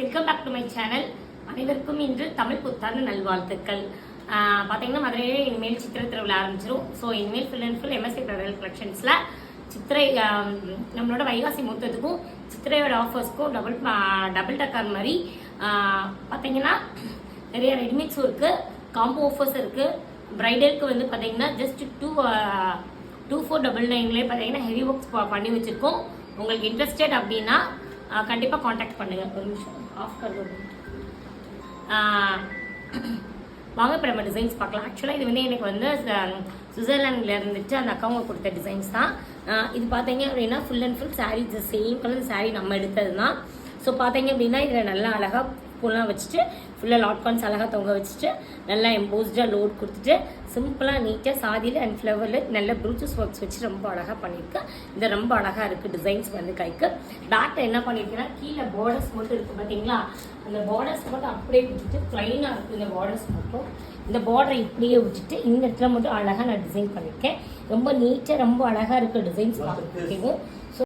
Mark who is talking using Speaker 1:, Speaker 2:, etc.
Speaker 1: Welcome back to my channel. அனைவருக்கும் இன்று தமிழ் புத்தாண்டு நல்வாழ்த்துக்கள். பார்த்தீங்கன்னா மதுரையிலே இனிமேல் சித்திரை திருவிழா ஆரம்பிச்சிடும். ஸோ இனிமேல் full and full MSC bridal கலெக்ஷன்ஸில் சித்திரை நம்மளோட வைகாசி மூத்தத்துக்கும் சித்திரையோட ஆஃபர்ஸ்க்கும் டபுள் டக்கர் மாதிரி பார்த்தீங்கன்னா நிறைய ரெடிமேட்ஸும் இருக்குது, காம்போ ஆஃபர்ஸ் இருக்குது. ப்ரைடலுக்கு வந்து பார்த்தீங்கன்னா ஜஸ்ட் 2499 பார்த்தீங்கன்னா ஹெவி ஒர்க்ஸ் பண்ணி வச்சுருக்கோம். உங்களுக்கு இன்ட்ரெஸ்டட் அப்படின்னா கண்டிப்பாக காண்டாக்ட் பண்ணுங்கள். ஒரு நிமிஷம் ஆஃப் கருது. வாங்க இப்போ நம்ம டிசைன்ஸ் பார்க்கலாம். ஆக்சுவலாக இது வந்து எனக்கு வந்து சுவிட்சர்லாண்டில் இருந்துட்டு அந்த அக்காவும் கொடுத்த டிசைன்ஸ் தான். இது பார்த்தீங்க அப்படின்னா full and full sari same colour sari நம்ம எடுத்தது தான். ஸோ பார்த்தீங்க அப்படின்னா இதில் நல்லா அழகாக பூலாம் வச்சுட்டு ஃபுல்லாக லாட்கான்ஸ் அழகாக தொங்க வச்சுட்டு நல்லா எம்போஸ்டாக லோட் கொடுத்துட்டு சிம்பிளாக நீட்டாக சாதியில் அண்ட் ஃப்ளவரில் நல்ல ப்ரூச்சஸ் ஒர்க்ஸ் வச்சு ரொம்ப அழகாக பண்ணியிருக்கேன். இது ரொம்ப அழகாக இருக்குது டிசைன்ஸ் வந்து கைக்கு. பேக்கில் என்ன பண்ணியிருக்கேன்னா கீழே பார்டர்ஸ் மட்டும் இருக்குது பார்த்தீங்களா, அந்த பார்டர்ஸ் மட்டும் அப்படியே விட்டுட்டு ப்ளைனாக இருக்குது. இந்த பார்டர்ஸ் மட்டும் இந்த பார்டரை இப்படியே விட்டுட்டு இந்த இடத்துல மட்டும் அழகாக நான் டிசைன் பண்ணியிருக்கேன். ரொம்ப நீட்டாக ரொம்ப அழகாக இருக்குது டிசைன்ஸ் பார்க்குறதுக்கும்.